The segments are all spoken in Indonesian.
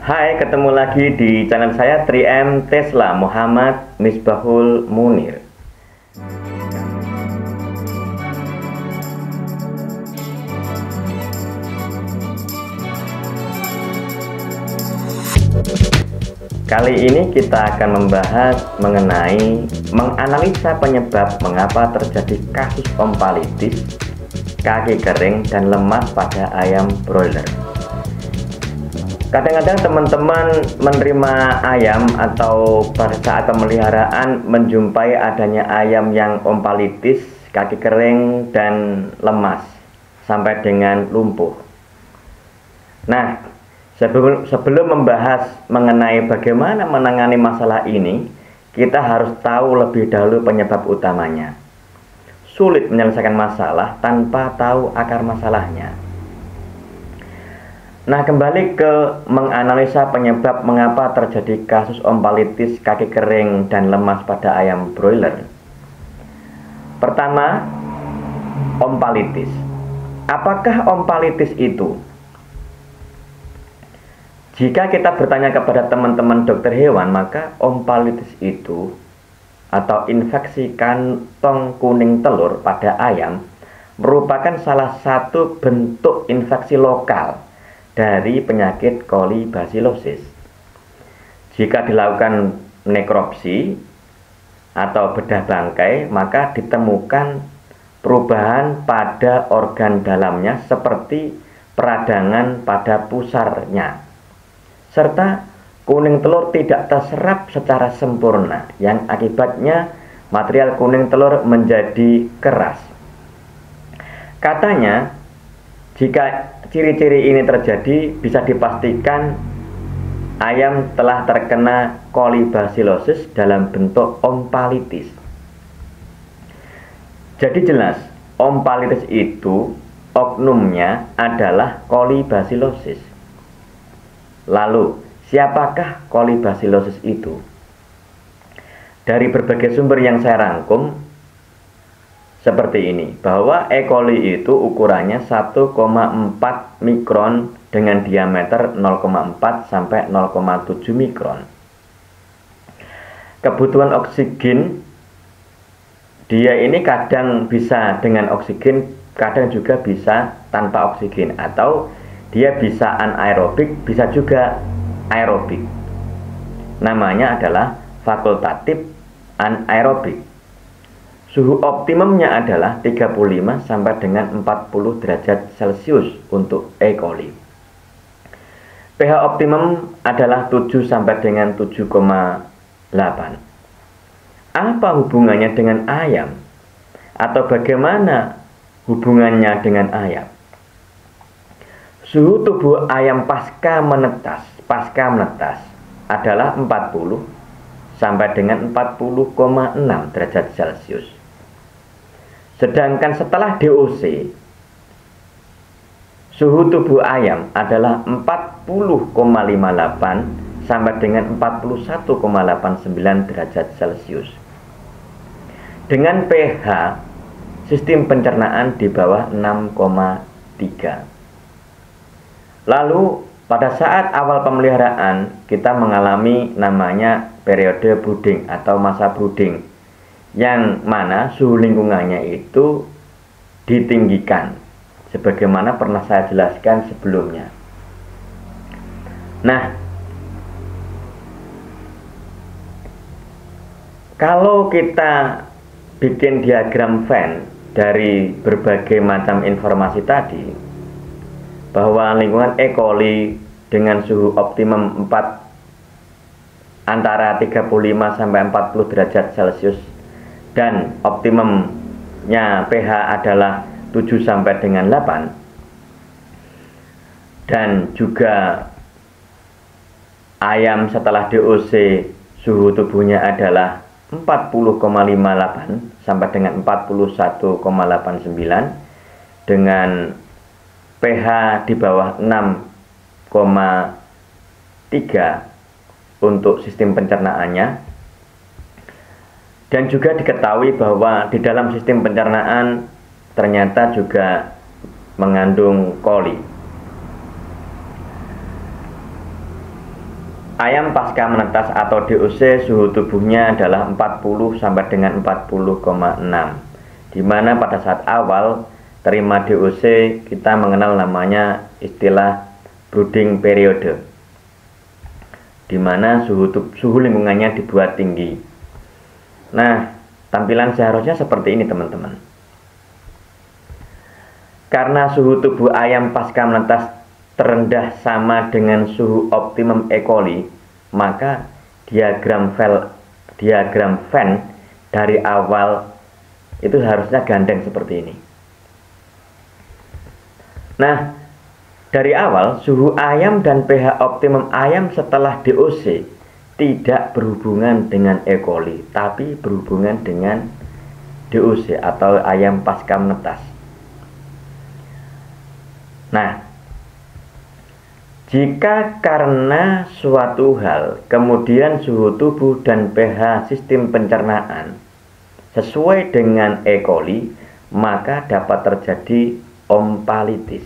Hai, ketemu lagi di channel saya 3M Tesla Muhammad Misbahul Munir. Kali ini kita akan membahas mengenai menganalisa penyebab mengapa terjadi kasus ompalitis, kaki kering, dan lemas pada ayam broiler. Kadang-kadang teman-teman menerima ayam atau pada saat pemeliharaan menjumpai adanya ayam yang ompalitis, kaki kering, dan lemas sampai dengan lumpuh. Nah, sebelum membahas mengenai bagaimana menangani masalah ini, kita harus tahu lebih dahulu penyebab utamanya. Sulit menyelesaikan masalah tanpa tahu akar masalahnya. Nah, kembali ke menganalisa penyebab mengapa terjadi kasus ompalitis, kaki kering, dan lemas pada ayam broiler. Pertama, ompalitis. Apakah ompalitis itu? Jika kita bertanya kepada teman-teman dokter hewan, maka ompalitis itu atau infeksi kantong kuning telur pada ayam merupakan salah satu bentuk infeksi lokal dari penyakit kolibasilosis. Jika dilakukan nekropsi atau bedah bangkai, maka ditemukan perubahan pada organ dalamnya seperti peradangan pada pusarnya, serta kuning telur tidak terserap secara sempurna, yang akibatnya material kuning telur menjadi keras. Katanya, jika ciri-ciri ini terjadi, bisa dipastikan ayam telah terkena kolibasilosis dalam bentuk ompalitis. Jadi jelas, ompalitis itu oknumnya adalah kolibasilosis. Lalu, siapakah kolibasilosis itu? Dari berbagai sumber yang saya rangkum, seperti ini, bahwa E. coli itu ukurannya 1,4 mikron dengan diameter 0,4 sampai 0,7 mikron. Kebutuhan oksigen, dia ini kadang bisa dengan oksigen, kadang juga bisa tanpa oksigen, atau dia bisa anaerobik, bisa juga aerobik. Namanya adalah fakultatif anaerobik. Suhu optimumnya adalah 35 sampai dengan 40 derajat Celcius untuk E. coli. pH optimum adalah 7 sampai dengan 7,8. Apa hubungannya dengan ayam? Atau bagaimana hubungannya dengan ayam? Suhu tubuh ayam pasca menetas adalah 40 sampai dengan 40,6 derajat Celcius. Sedangkan setelah DOC, suhu tubuh ayam adalah 40,58 sampai dengan 41,89 derajat Celcius. Dengan pH sistem pencernaan di bawah 6,3. Lalu pada saat awal pemeliharaan kita mengalami namanya periode brooding atau masa brooding, yang mana suhu lingkungannya itu ditinggikan sebagaimana pernah saya jelaskan sebelumnya. Nah, kalau kita bikin diagram Venn dari berbagai macam informasi tadi, bahwa lingkungan E. coli dengan suhu optimum antara 35 sampai 40 derajat Celcius dan optimumnya pH adalah 7 sampai dengan 8, dan juga ayam setelah DOC suhu tubuhnya adalah 40,58 sampai dengan 41,89 dengan pH di bawah 6,3 untuk sistem pencernaannya. Dan juga diketahui bahwa di dalam sistem pencernaan ternyata juga mengandung koli. Ayam pasca menetas atau DOC suhu tubuhnya adalah 40 sampai dengan 40,6, di mana pada saat awal terima DOC kita mengenal namanya istilah brooding period, di mana suhu lingkungannya dibuat tinggi. Nah, tampilan seharusnya seperti ini teman-teman. Karena suhu tubuh ayam pasca menetas terendah sama dengan suhu optimum E. coli, maka diagram Venn dari awal itu harusnya gandeng seperti ini. Nah, dari awal suhu ayam dan pH optimum ayam setelah DOC tidak berhubungan dengan E. coli, tapi berhubungan dengan DOC atau ayam pasca menetas. Nah, jika karena suatu hal kemudian suhu tubuh dan pH sistem pencernaan sesuai dengan E. coli, maka dapat terjadi ompalitis.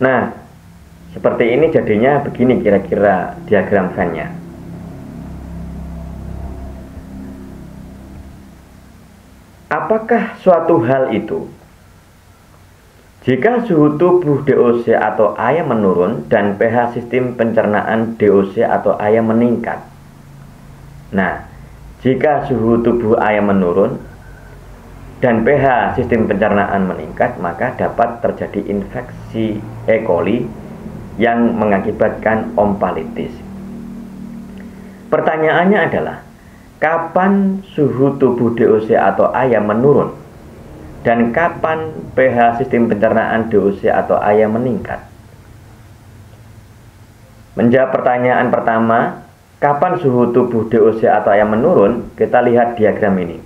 Nah, seperti ini jadinya begini kira-kira diagram Venn-nya. Apakah suatu hal itu? Jika suhu tubuh DOC atau ayam menurun dan pH sistem pencernaan DOC atau ayam meningkat. Nah, jika suhu tubuh ayam menurun dan pH sistem pencernaan meningkat, maka dapat terjadi infeksi E. coli yang mengakibatkan ompalitis. Pertanyaannya adalah, kapan suhu tubuh DOC atau ayam menurun dan kapan pH sistem pencernaan DOC atau ayam meningkat? Menjawab pertanyaan pertama, kapan suhu tubuh DOC atau ayam menurun? Kita lihat diagram ini.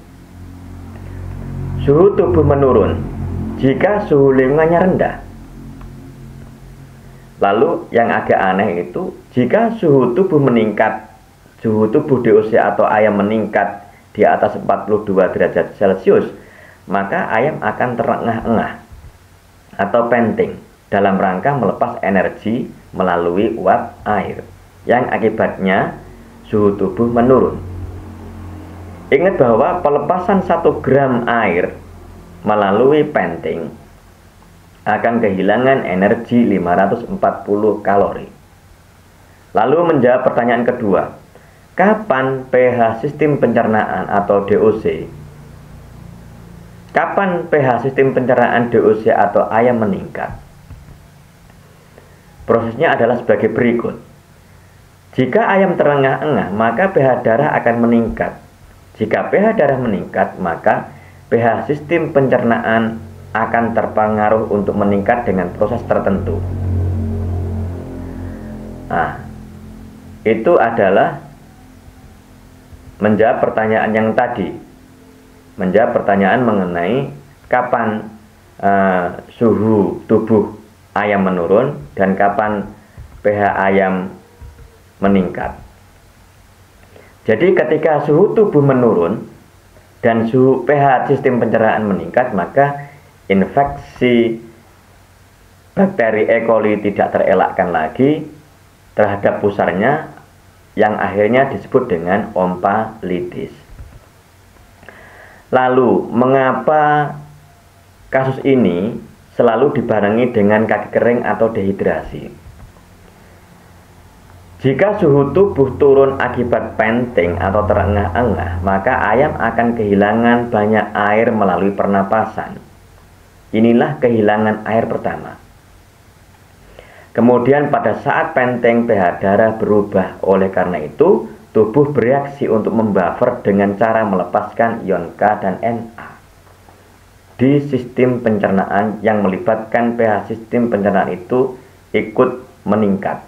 Suhu tubuh menurun jika suhu lingkungannya rendah. Lalu yang agak aneh itu, jika suhu tubuh meningkat, suhu tubuh DOC atau ayam meningkat di atas 42 derajat Celcius, maka ayam akan terengah-engah atau panting dalam rangka melepas energi melalui uap air, yang akibatnya suhu tubuh menurun. Ingat bahwa pelepasan 1 gram air melalui panting akan kehilangan energi 540 kalori. Lalu menjawab pertanyaan kedua, kapan pH sistem pencernaan atau DOC? Kapan pH sistem pencernaan DOC atau ayam meningkat? Prosesnya adalah sebagai berikut. Jika ayam terengah-engah, maka pH darah akan meningkat. Jika pH darah meningkat, maka pH sistem pencernaan akan terpengaruh untuk meningkat dengan proses tertentu. Nah, itu adalah menjawab pertanyaan yang tadi. Menjawab pertanyaan mengenai kapan suhu tubuh ayam menurun dan kapan pH ayam meningkat. Jadi ketika suhu tubuh menurun dan suhu pH sistem pencernaan meningkat, maka infeksi bakteri E. coli tidak terelakkan lagi terhadap pusarnya, yang akhirnya disebut dengan ompalitis. Lalu, mengapa kasus ini selalu dibarengi dengan kaki kering atau dehidrasi? Jika suhu tubuh turun akibat panting atau terengah-engah, maka ayam akan kehilangan banyak air melalui pernapasan. Inilah kehilangan air pertama. Kemudian pada saat panting, pH darah berubah. Oleh karena itu, tubuh bereaksi untuk membuffer dengan cara melepaskan ion K dan Na di sistem pencernaan, yang melibatkan pH sistem pencernaan itu ikut meningkat.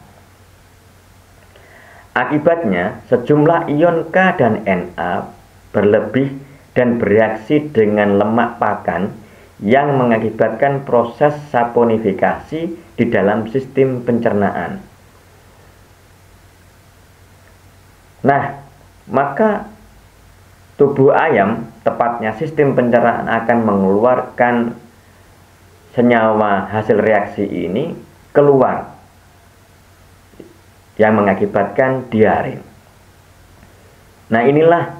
Akibatnya, sejumlah ion K dan Na berlebih dan bereaksi dengan lemak pakan yang mengakibatkan proses saponifikasi di dalam sistem pencernaan. Nah, maka tubuh ayam, tepatnya sistem pencernaan, akan mengeluarkan senyawa hasil reaksi ini keluar yang mengakibatkan diare. Nah, inilah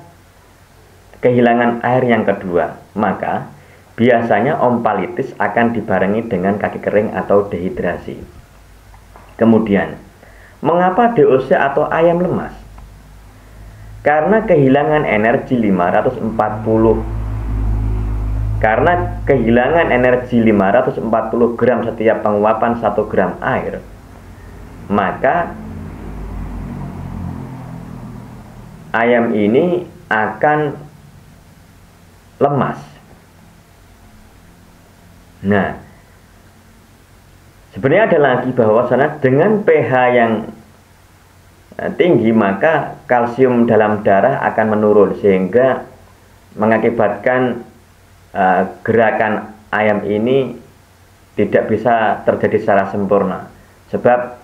kehilangan air yang kedua. Maka biasanya ompalitis akan dibarengi dengan kaki kering atau dehidrasi. Kemudian, mengapa DOC atau ayam lemas? Karena kehilangan energi 540 gram setiap penguapan 1 gram air, maka ayam ini akan lemas. Nah, sebenarnya ada lagi bahwasanya dengan pH yang tinggi maka kalsium dalam darah akan menurun sehingga mengakibatkan gerakan ayam ini tidak bisa terjadi secara sempurna, sebab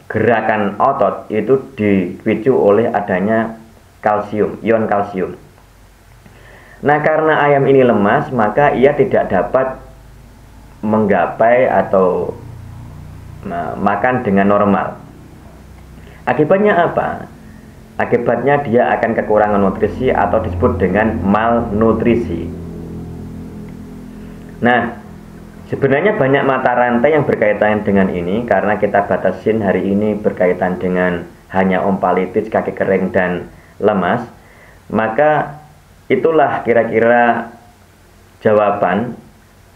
gerakan otot itu dipicu oleh adanya kalsium, ion kalsium. Nah, karena ayam ini lemas, maka ia tidak dapat menggapai atau makan dengan normal. Akibatnya apa? Akibatnya dia akan kekurangan nutrisi atau disebut dengan malnutrisi. Nah, sebenarnya banyak mata rantai yang berkaitan dengan ini, karena kita batasin hari ini berkaitan dengan hanya ompalitis, kaki kering, dan lemas. Maka itulah kira-kira jawaban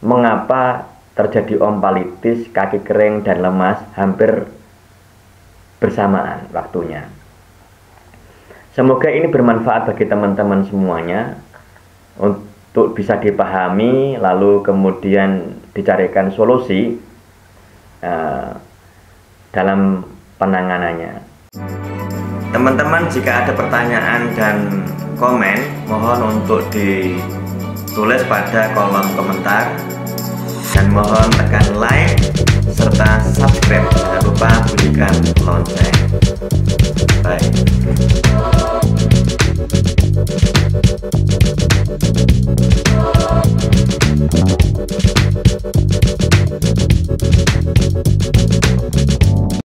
mengapa terjadi ompalitis, kaki kering, dan lemas hampir bersamaan waktunya. Semoga ini bermanfaat bagi teman-teman semuanya untuk bisa dipahami, lalu kemudian dicarikan solusi dalam penanganannya. Teman-teman, jika ada pertanyaan dan komen, mohon untuk ditulis pada kolom komentar, dan mohon tekan like serta subscribe. Jangan lupa bunyikan lonceng. Bye.